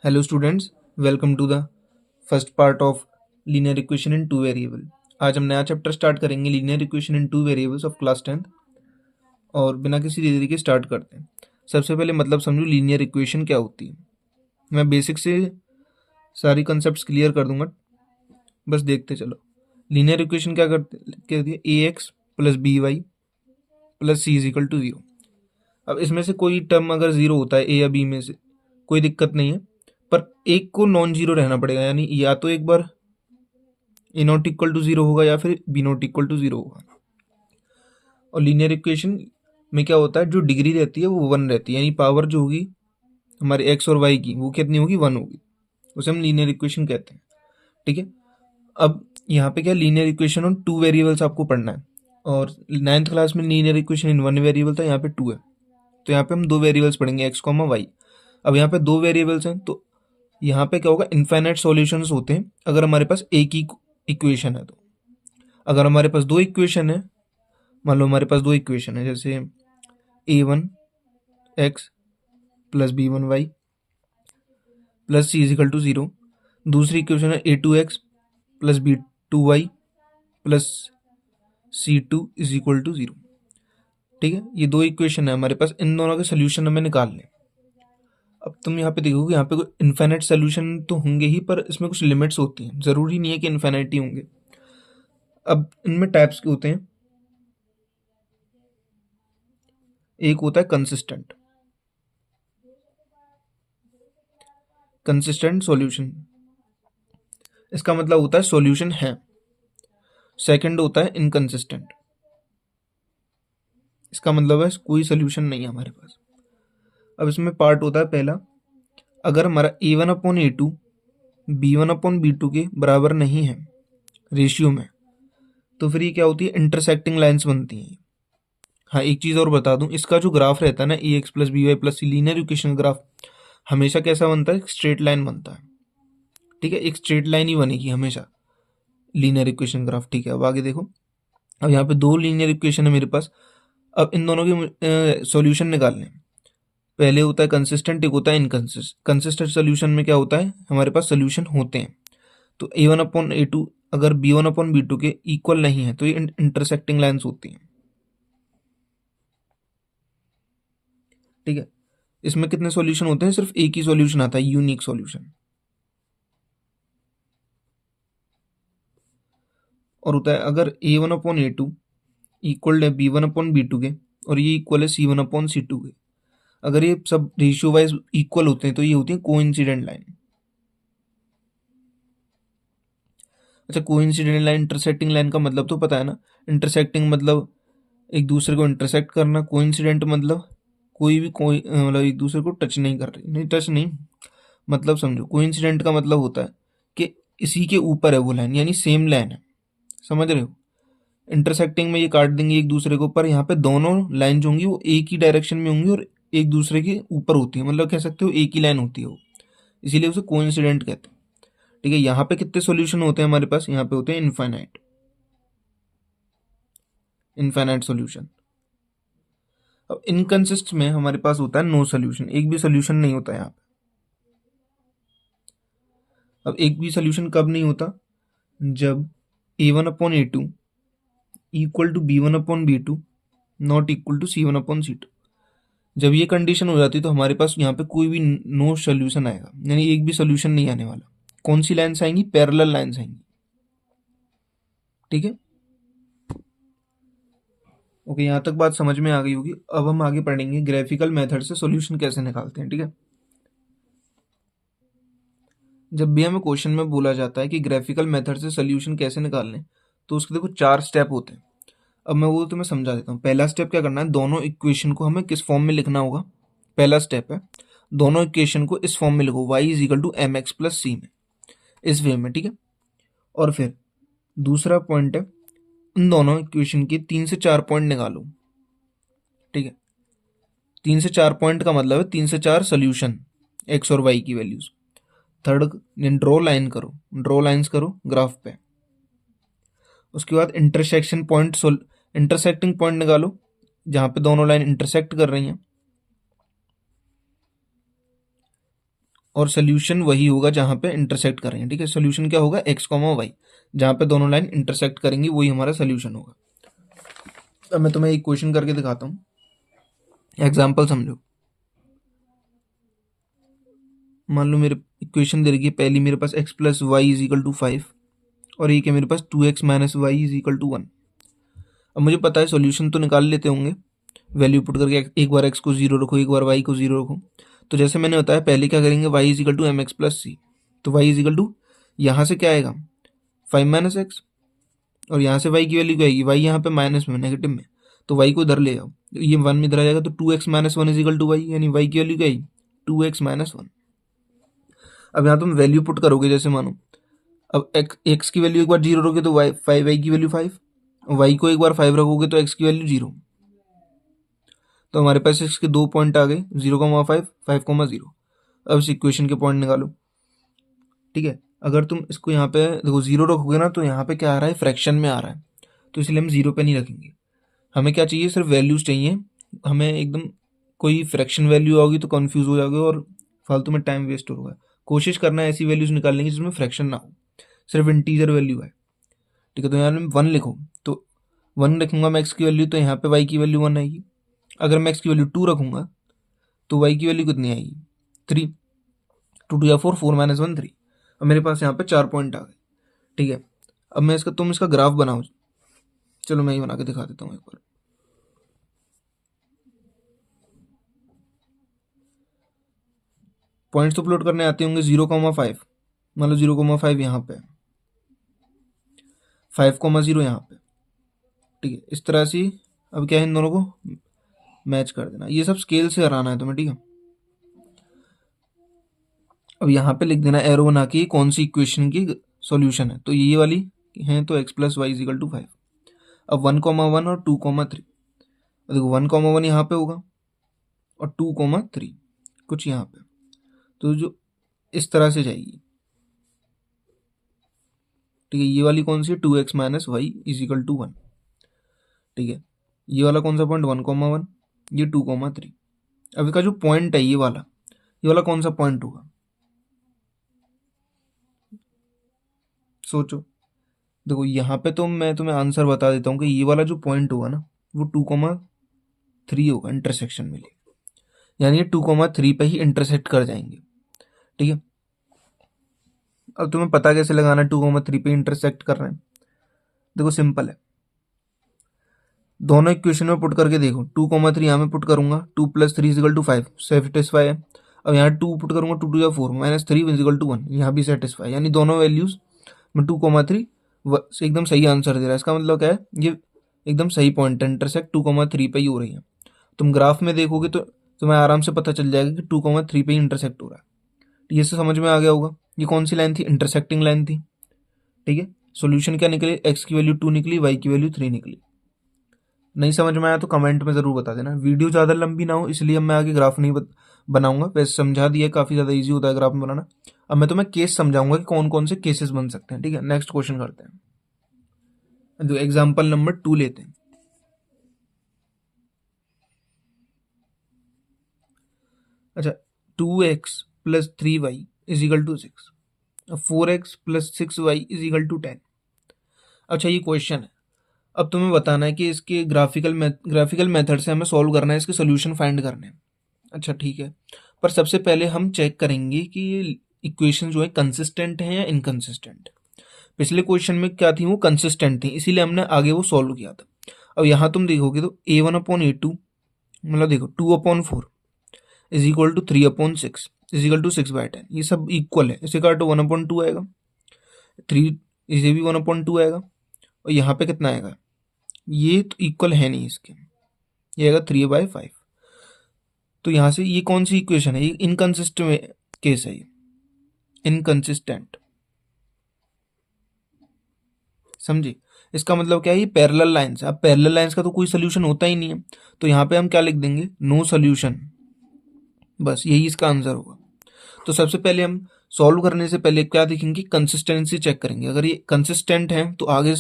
Hello students, welcome to the first part of linear equation in two variable. आज हम नया chapter start करेंगे, linear equation in two variables of class 10th। और बिना किसी देरी के स्टार्ट करते हैं। सबसे पहले मतलब समझो लीनियर इक्वेशन क्या होती है। मैं बेसिक से सारी कंसेप्ट क्लियर कर दूंगा, बस देखते चलो। लीनियर इक्वेशन क्या कहती है? A X plus B Y plus C is equal to zero. अब इसमें से कोई टर्म अगर जीरो होता है ए या बी में से, कोई दिक्कत नहीं है, पर एक को नॉन जीरो रहना पड़ेगा, यानी या तो एक बार a not equal to zero होगा या फिर b not equal to zero होगा। और लीनियर इक्वेशन में क्या होता है, जो डिग्री रहती है वो वन रहती है, यानी पावर जो होगी हमारे एक्स और वाई की वो कितनी होगी? वन होगी। उसे हम लीनियर इक्वेशन कहते हैं। ठीक है। अब यहाँ पे क्या, linear equation on two variables आपको पढ़ना है। और 9th क्लास में linear equation in one variable था, यहाँ पे टू है, तो यहाँ पे हम दो वेरिएबल्स पढ़ेंगे, एक्स कॉमा वाई। अब यहाँ पे दो वेरिएबल्स हैं, तो यहाँ पे क्या होगा, इनफाइनाइट सॉल्यूशंस होते हैं अगर हमारे पास एक ही इक्वेशन है। तो अगर हमारे पास दो इक्वेशन है, मान लो हमारे पास दो इक्वेशन है, जैसे A one X plus B one Y plus C is equal to zero. दूसरी इक्वेशन है A two X plus B two Y plus C two is equal to zero. ठीक है, ये दो इक्वेशन है हमारे पास, इन दोनों के सोल्यूशन हमें निकालने। अब तुम यहाँ पे देखोगे, यहाँ पे कोई इन्फाइनाइट सोल्यूशन तो होंगे ही, पर इसमें कुछ लिमिट्स होती हैं, जरूरी नहीं है कि इन्फाइनाइट ही होंगे। अब इनमें टाइप्स के होते हैं। एक होता है कंसिस्टेंट, कंसिस्टेंट सॉल्यूशन, इसका मतलब होता है सॉल्यूशन है। सेकंड होता है इनकंसिस्टेंट, इसका मतलब है कोई सोल्यूशन नहीं है हमारे पास। अब इसमें पार्ट होता है पहला, अगर हमारा A one upon A two B one upon B two के बराबर नहीं है रेशियो में, तो फिर ये क्या होती है, इंटरसेक्टिंग लाइंस बनती हैं। हाँ, एक चीज़ और बता दूं, इसका जो ग्राफ रहता है ना, A X plus B Y plus C, linear equation graph हमेशा कैसा बनता है? स्ट्रेट लाइन बनता है। ठीक है, एक स्ट्रेट लाइन ही बनेगी हमेशा लीनियर इक्वेशन ग्राफ। ठीक है, अब आगे देखो। अब यहाँ पे दो लीनियर इक्वेशन है मेरे पास, अब इन दोनों के सॉल्यूशन निकालने हैं। पहले होता है कंसिस्टेंट, एक होता है कंसिस्टेंट सोल्यूशन में क्या होता है, हमारे पास सोल्यूशन होते हैं। तो a one upon A two अगर b one upon B two के इक्वल नहीं है तो ये इंटरसेक्टिंग लाइन्स होती हैं। ठीक है, इसमें कितने सॉल्यूशन होते हैं? सिर्फ एक ही सॉल्यूशन आता है, यूनिक सॉल्यूशन। और होता है अगर A one upon A two equal है B one upon B two के, और ये इक्वल है C one upon C two के, अगर ये सब रेशियो वाइज इक्वल होते हैं तो ये होती है कोइंसिडेंट लाइन। अच्छा, कोइंसिडेंट लाइन, इंटरसेक्टिंग लाइन का मतलब तो पता है ना। इंटरसेक्टिंग मतलब एक दूसरे को इंटरसेक्ट करना, कोइंसिडेंट मतलब कोई भी कोई मतलब एक दूसरे को टच नहीं कर रही, नहीं टच नहीं, मतलब समझो, कोइंसिडेंट का मतलब होता है कि इसी के ऊपर है वो लाइन, यानी सेम लाइन है, समझ रहे हो। इंटरसेक्टिंग में ये काट देंगे एक दूसरे के ऊपर, यहाँ पे दोनों लाइन जो होंगी वो एक ही डायरेक्शन में होंगी और एक दूसरे के ऊपर होती है, मतलब कह सकते हो एक ही लाइन होती है वो, इसीलिए उसे कोइंसिडेंट कहते हैं। ठीक है, यहाँ पे कितने सॉल्यूशन होते हैं हमारे पास? यहाँ पे होते हैं इनफाइनाइट, इनफाइनाइट सॉल्यूशन। अब इनकंसिस्ट में हमारे पास होता है नो सोल्यूशन, एक भी सोल्यूशन नहीं होता यहाँ पे। अब एक भी सोल्यूशन कब नहीं होता? जब A one upon A two equal to B one upon B two not equal to C one upon C two. जब ये कंडीशन हो जाती है तो हमारे पास यहाँ पे कोई भी नो सोल्यूशन आएगा, यानी एक भी सोल्यूशन नहीं आने वाला। कौन सी लाइन्स आएंगी? पैरेलल लाइन्स आएंगी। ठीक है, ओके, यहाँ तक बात समझ में आ गई होगी। अब हम आगे पढ़ेंगे ग्राफिकल मेथड से सॉल्यूशन कैसे निकालते हैं। ठीक है, जब भी हमें क्वेश्चन में बोला जाता है कि ग्राफिकल मेथड से सोल्यूशन कैसे निकालने, तो उसके देखो चार स्टेप होते हैं। अब मैं वो तुम्हें समझा देता हूँ। पहला स्टेप क्या करना है, दोनों इक्वेशन को हमें किस फॉर्म में लिखना होगा। पहला स्टेप है, दोनों इक्वेशन को इस फॉर्म में लिखो, y is equal to M X plus C में, इस वे में। ठीक है, और फिर दूसरा पॉइंट है, इन दोनों इक्वेशन के 3 से 4 पॉइंट निकालो। ठीक है, 3 से 4 पॉइंट का मतलब है 3 से 4 सोल्यूशन एक्स और वाई की वैल्यूज। थर्ड, ड्रॉ लाइन करो, ड्रॉ लाइंस करो ग्राफ पे। उसके बाद इंटरसेक्शन पॉइंट, इंटरसेक्टिंग पॉइंट निकालो जहां पे दोनों लाइन इंटरसेक्ट कर रही हैं। और सोल्यूशन वही होगा जहाँ पे इंटरसेक्ट करेंगे, ठीक है। सोल्यूशन क्या होगा, x, y, जहाँ पे दोनों लाइन इंटरसेक्ट करेंगी वही हमारा सोल्यूशन होगा। अब मैं तुम्हें एक क्वेश्चन करके दिखाता हूँ, एग्जाम्पल समझो। मान लो मेरे इक्वेशन दे रखी है पहली, मेरे पास x plus y is equal to 5 और एक है मेरे पास 2x minus y is equal to 1। अब मुझे पता है सॉल्यूशन तो निकाल लेते होंगे, वैल्यू पुट करके एक बार x को 0 रखो, एक बार y को 0 रखो। तो जैसे मैंने बताया पहले क्या करेंगे, y is equal to M X plus C. तो y इज इक्वल टू यहाँ से क्या आएगा 5 माइनस एक्स, और यहाँ से y की वैल्यू क्या आएगी, y यहाँ पे माइनस में नेगेटिव में, तो y को इधर ले जाओ, ये 1 में इधर आ जाएगा, तो 2x minus 1 is equal to y, यानी y की वैल्यू क्या आएगी 2x माइनस 1। अब यहाँ तुम वैल्यू पुट करोगे, जैसे मानो अब x की वैल्यू एक बार 0 रखोगे तो y की वैल्यू 5, y को एक बार 5 रखोगे तो x की वैल्यू 0। तो हमारे पास इसके दो पॉइंट आ गए 0,5, 5,0। अब इस इक्वेशन के पॉइंट निकालो, ठीक है। अगर तुम इसको यहाँ पे देखो 0 रखोगे ना, तो यहाँ पे क्या आ रहा है, फ्रैक्शन में आ रहा है, तो इसलिए हम 0 पे नहीं रखेंगे। हमें क्या चाहिए, सिर्फ वैल्यूज चाहिए। हमें एकदम कोई फ्रैक्शन वैल्यू आओगी तो कन्फ्यूज हो जाओगे और फालतू में टाइम वेस्ट होगा। कोशिश करना है ऐसी वैल्यूज निकालने की जिसमें फ्रैक्शन ना हो, सिर्फ इंटीजर वैल्यू है, ठीक है। तो यहाँ में 1 लिखो, तो 1 रखूंगा मैं x की वैल्यू, तो यहाँ पे y की वैल्यू 1 आएगी। अगर मैं x की वैल्यू 2 रखूंगा तो y की वैल्यू कितनी आएगी 3, 2 2 या 4, 4 माइनस 1 3। अब मेरे पास यहाँ पे 4 पॉइंट आ गए, ठीक है। अब मैं तुम इसका ग्राफ बनाओ, चलो मैं ही बना के दिखा देता हूँ एक बार। पॉइंट्स तो प्लॉट करने आते होंगे 0,5, मान लो 0,5 यहाँ पे, 5,0 यहाँ पे, ठीक है। इस तरह से अब क्या है, इन दोनों को मैच कर देना, ये सब स्केल से हराना है तुम्हें, ठीक है। अब यहाँ पे लिख देना एरो बना के कौन सी इक्वेशन की सॉल्यूशन है, तो ये वाली है, तो x plus y is equal to 5। अब 1,1 और 2,3, देखो 1,1 यहाँ पे होगा और 2,3 कुछ यहाँ पे, तो जो इस तरह से जाएगी, ठीक है। ये वाली कौन सी है, 2x minus Y is equal to 1, ठीक है। ये वाला कौन सा पॉइंट 1,1, ये 2,3। अब इसका जो पॉइंट है ये वाला कौन सा पॉइंट होगा, सोचो। देखो यहाँ पे तो मैं तुम्हें आंसर बता देता हूँ कि ये वाला जो पॉइंट होगा ना वो 2,3 होगा, इंटरसेक्शन में ले, यानी ये 2,3 पे ही इंटरसेक्ट कर जाएंगे, ठीक है। अब तुम्हें पता कैसे लगाना 2,3 पे इंटरसेक्ट कर रहे हैं, देखो सिंपल है, दोनों इक्वेशन में पुट करके देखो। 2,3 यहाँ में पुट करूंगा, 2 प्लस 3 इजिकल टू 5, सेटिस्फाई है। अब यहाँ 2 पुट करूंगा, 2 2 या 4 माइनस 3 इजिकल टू 1, यहाँ भी सेटिस्फाई, यानी दोनों वैल्यूज में 2,3 एकदम सही आंसर दे रहा है। इसका मतलब क्या है, ये एकदम सही पॉइंट है, इंटरसेक्ट 2,3 पे ही हो रही है। तुम ग्राफ में देखोगे तो तुम्हें आराम से पता चल जाएगा कि 2,3 पे ही इंटरसेक्ट हो रहा है। ये से समझ में आ गया होगा, ये कौन सी लाइन थी, इंटरसेक्टिंग लाइन थी, ठीक है। सोल्यूशन क्या निकले, x की वैल्यू 2 निकली, y की वैल्यू 3 निकली। नहीं समझ में आया तो कमेंट में ज़रूर बता देना। वीडियो ज़्यादा लंबी ना हो इसलिए मैं आगे ग्राफ नहीं बनाऊंगा, वैसे समझा दिया, काफ़ी ज़्यादा इजी होता है ग्राफ में बनाना। अब मैं तुम्हें केस समझाऊंगा कि कौन कौन से केसेस बन सकते हैं, ठीक है। नेक्स्ट क्वेश्चन करते हैं, तो एग्जाम्पल नंबर 2 लेते हैं। अच्छा, 2x plus 3y is equal to 6, 4x plus 6y is equal to 10। अच्छा, ये क्वेश्चन है, अब तुम्हें बताना है कि इसके ग्राफिकल मेथड से हमें सॉल्व करना है, इसके सोल्यूशन फाइंड करने हैं। अच्छा ठीक है, पर सबसे पहले हम चेक करेंगे कि ये इक्वेशन जो है कंसिस्टेंट है या इनकंसिस्टेंट। पिछले क्वेश्चन में क्या थी, वो कंसिस्टेंट थी, इसीलिए हमने आगे वो सॉल्व किया था। अब यहाँ तुम देखोगे तो a1/a2 मतलब देखो 2/4 is equal to 3/6 is equal to 6/10, ये सब इक्वल है। इसे काटो 1/2 आएगा, 3 इसे भी 1/2 आएगा, और यहाँ पे कितना आएगा, ये तो इक्वल है नहीं इसके, ये आएगा 3/5। तो यहाँ से ये कौन सी इक्वेशन है, ये इनकंसिस्टेंट केस है, ये इनकंसिस्टेंट, समझे। इसका मतलब क्या है, ये पैरेलल लाइंस है। अब पैरेलल लाइंस का तो कोई सोल्यूशन होता ही नहीं है, तो यहाँ पे हम क्या लिख देंगे, नो सोल्यूशन, बस यही इसका आंसर होगा। तो सबसे पहले हम सॉल्व करने से पहले क्या देखेंगे, कंसिस्टेंसी चेक करेंगे। अगर ये कंसिस्टेंट है तो आगे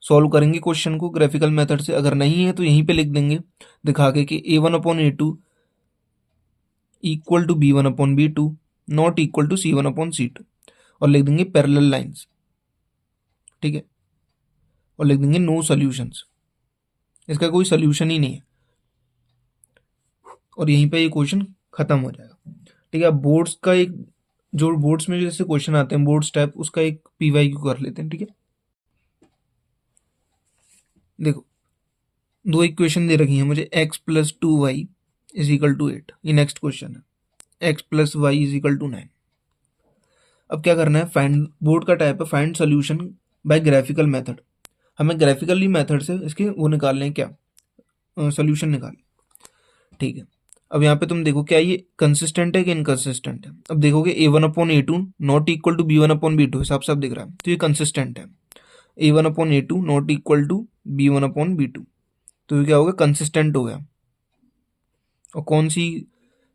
सॉल्व करेंगे क्वेश्चन को ग्राफिकल मेथड से, अगर नहीं है तो यहीं पे लिख देंगे दिखा के कि a1/a2 equal to b1/b2 not equal to C1/C2 और लिख देंगे पैरेलल लाइंस, ठीक है, और लिख देंगे नो सॉल्यूशंस, इसका कोई सॉल्यूशन ही नहीं है, और यहीं पे ये क्वेश्चन खत्म हो जाएगा, ठीक है। अब बोर्ड्स का एक, जो बोर्ड्स में जैसे क्वेश्चन आते हैं बोर्ड्स टाइप, उसका एक PYQ कर लेते हैं, ठीक है। देखो दो इक्वेशन दे रखी है मुझे, x + 2y = 8, ये नेक्स्ट क्वेश्चन है, x + y = 9। अब क्या करना है, फाइंड, बोर्ड का टाइप है find solution bye graphical method, हमें ग्राफिकली मेथड से इसके वो निकालने हैं, क्या सॉल्यूशन निकाल, ठीक है। अब यहाँ पे तुम देखो क्या ये कंसिस्टेंट है कि इनकंसिस्टेंट है। अब देखोगे A1/A2 not equal to B1/B2, हिसाब से दिख रहा है, तो ये कंसिस्टेंट है। A1/A2 not equal to B1/B2, तो ये क्या होगा, कंसिस्टेंट हो गया। और कौन सी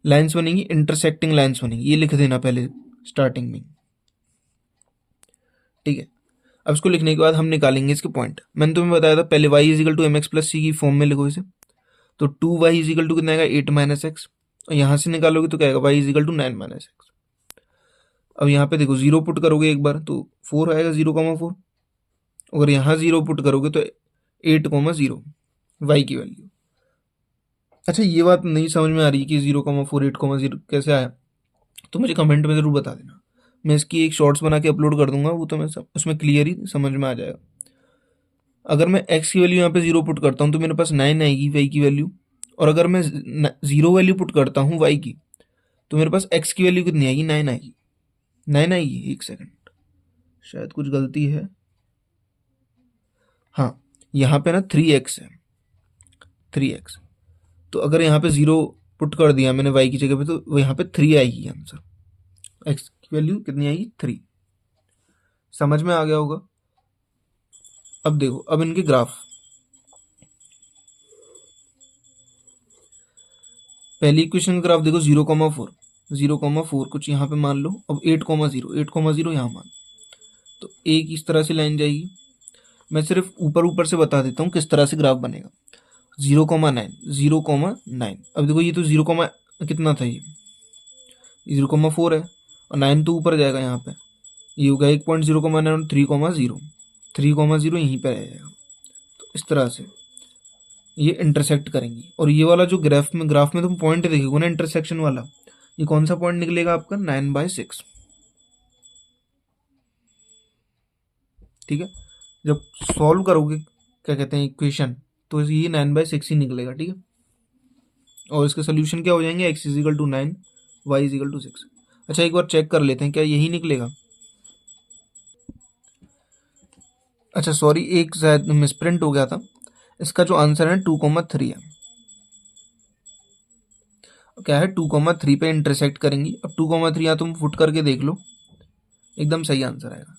लाइंस बनेंगी, इंटरसेक्टिंग लाइंस बनेंगी, ये लिख देना पहले स्टार्टिंग में, ठीक है। अब इसको लिखने के बाद हम निकालेंगे इसके पॉइंट। मैंने तुम्हें बताया था पहले y = mx + c की फॉर्म में लिखो इसे, तो 2y = कितना आएगा, 8 - x, और यहाँ से निकालोगे तो क्या आएगा, y = 9 - x। अब यहाँ पे देखो 0 पुट करोगे एक बार तो 4 आएगा, 0,4, अगर यहाँ 0 पुट करोगे तो 8,0 y की वैल्यू। अच्छा ये बात नहीं समझ में आ रही कि 0,4 8,0 कैसे आया, तो मुझे कमेंट में ज़रूर बता देना, मैं इसकी एक शॉर्ट्स बना के अपलोड कर दूंगा, वो तो मैं उसमें क्लियर ही समझ में आ जाएगा। अगर मैं x की वैल्यू यहाँ पे 0 पुट करता हूँ तो मेरे पास 9 आएगी y की वैल्यू, और अगर मैं 0 वैल्यू पुट करता हूँ y की, तो मेरे पास x की वैल्यू कितनी आएगी, 9 आएगी। 9 आएगी, एक सेकंड, शायद कुछ गलती है, हाँ यहाँ पे ना 3x है, 3x, तो अगर यहाँ पे 0 पुट कर दिया मैंने y की जगह पे, तो वो यहाँ पे 3 आएगी आंसर, x की वैल्यू कितनी आएगी, 3। समझ में आ गया होगा। अब देखो, अब इनके ग्राफ, पहली इक्वेशन का ग्राफ देखो, 0,4 0,4 कुछ यहाँ पे मान लो, अब 8,0 8,0 यहाँ मान, तो एक इस तरह से लाइन जाएगी। मैं सिर्फ ऊपर ऊपर से बता देता हूँ किस तरह से ग्राफ बनेगा। 0,9 0,9, अब देखो ये तो 0, कितना था, ये 0,4 है, और 9 तो ऊपर जाएगा यहाँ पे, ये होगा 1.0,9 और 3,0 3,0 यहीं पर रहेगा। तो इस तरह से ये इंटरसेक्ट करेंगी, और ये वाला जो ग्राफ में तुम पॉइंट देखोगे ना इंटरसेक्शन वाला, ये कौन सा पॉइंट निकलेगा आपका, 9/6, ठीक है। जब सॉल्व करोगे क्या कहते हैं इक्वेशन, तो ये 9/6 ही निकलेगा, ठीक है। और इसके सोल्यूशन क्या हो जाएंगे, x = 9 y = 6। अच्छा एक बार चेक कर लेते हैं क्या यही निकलेगा। अच्छा सॉरी, एक शायद मिसप्रिंट हो गया था, इसका जो आंसर है 2,3 है, क्या है 2,3 पे इंटरसेक्ट करेंगी। अब 2,3 यहाँ तुम फुट करके देख लो, एकदम सही आंसर आएगा।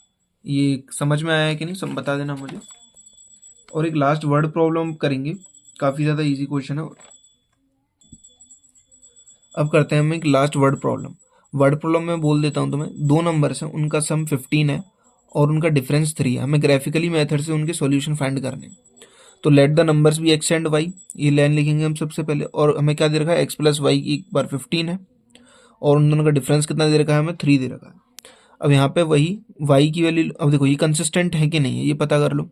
ये समझ में आया है कि नहीं, सब बता देना मुझे। और एक लास्ट वर्ड प्रॉब्लम करेंगे, काफ़ी ज़्यादा इजी क्वेश्चन है। अब करते हैं हम एक लास्ट वर्ड प्रॉब्लम में बोल देता हूँ तुम्हें, दो नंबर्स हैं, उनका सम 15 है और उनका डिफरेंस 3 है, हमें ग्राफिकली मेथड से उनके सॉल्यूशन फाइंड करने हैं। तो let the numbers be x and y, ये लाइन लिखेंगे हम सबसे पहले, और हमें क्या दे रखा है, x + y की एक बार 15 है, और उन दोनों का डिफरेंस कितना दे रखा है, हमें 3 दे रखा है। अब यहाँ पे वही y की वैल्यू, अब देखो ये कंसिस्टेंट है कि नहीं है ये पता कर लो।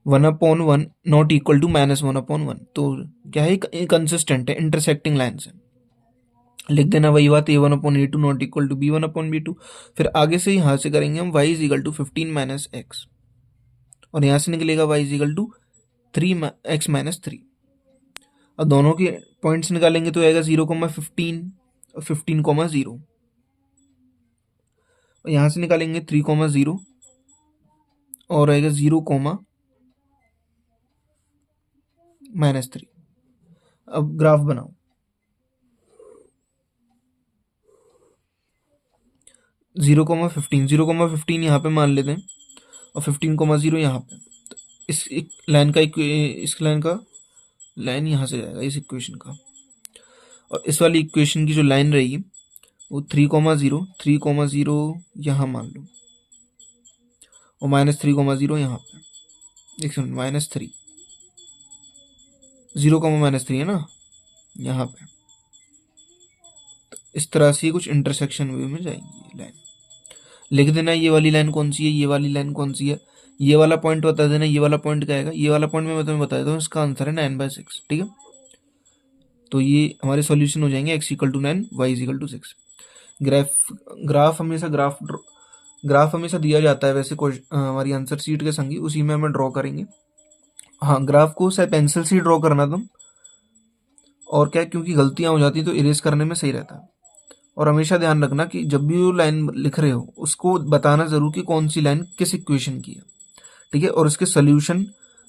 1/1 नॉट इक्वल टू -1/1, तो क्या है, कंसिस्टेंट है, इंटरसेक्टिंग लाइन से लिख देना वही बात, A1/A2 not equal to B1/B2। फिर आगे से यहाँ से करेंगे हम y = 15 - x, और यहाँ से निकलेगा y = 3x - 3। अब दोनों के पॉइंट्स निकालेंगे तो आएगा 0,15 और 15,0, और यहाँ से निकालेंगे 3,0 और आएगा 0,-3। अब ग्राफ बनाओ, 0,15 यहाँ पे मान लेते हैं, और 15,0 यहाँ पे। तो इस लाइन का लाइन यहाँ से जाएगा इस इक्वेशन का, और इस वाली इक्वेशन की जो लाइन रहेगी वो 3,0 यहाँ मान लो, और -3,0 यहाँ पे, एक सेकंड, -3 0, -3 है ना यहाँ पे, इस तरह से कुछ इंटरसेक्शन वे में जाएंगी ये लाइन। लिख देना ये वाली लाइन कौन सी है, ये वाली लाइन कौन सी है, ये वाला पॉइंट बता देना, ये वाला पॉइंट क्या आएगा, ये वाला पॉइंट मैं तुम्हें बता देता हूँ, इसका आंसर है 9/6। ठीक है, तो ये हमारे सॉल्यूशन हो जाएंगे x = 9, y = 6। ग्राफ हमेशा दिया जाता है वैसे हमारी आंसर शीट के संगी, उसी में हमें ड्रॉ करेंगे। हाँ, ग्राफ को शायद पेंसिल से ही ड्रॉ करना तुम, और क्या, क्योंकि गलतियां हो जाती है तो इरेज करने में सही रहता है। और हमेशा ध्यान रखना कि जब भी वो लाइन लिख रहे हो उसको बताना जरूर कि कौन सी लाइन किस इक्वेशन की है। ठीक है, और उसके सोल्यूशन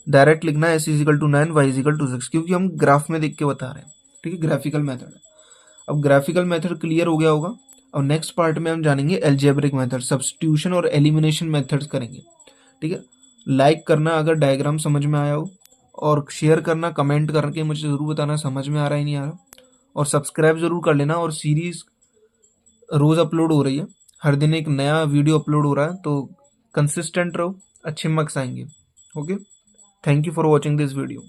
डायरेक्ट लिखना है, x = 9, y = 6, क्योंकि हम ग्राफ में देख के बता रहे हैं। ठीक है, ग्राफिकल मेथड है। अब ग्राफिकल मेथड क्लियर हो गया होगा। और नेक्स्ट पार्ट में हम जानेंगे अलजेब्रिक मेथड, सब्स्टिट्यूशन और एलिमिनेशन मेथड्स करेंगे। ठीक है, लाइक करना अगर डायग्राम समझ में आया हो, और शेयर करना, कमेंट करके मुझे ज़रूर बताना समझ में आ रहा है नहीं आ रहा, और सब्सक्राइब ज़रूर कर लेना। और सीरीज़ रोज़ अपलोड हो रही है, हर दिन एक नया वीडियो अपलोड हो रहा है, तो कंसिस्टेंट रहो, अच्छे मार्क्स आएंगे। Okay, thank you for watching this video.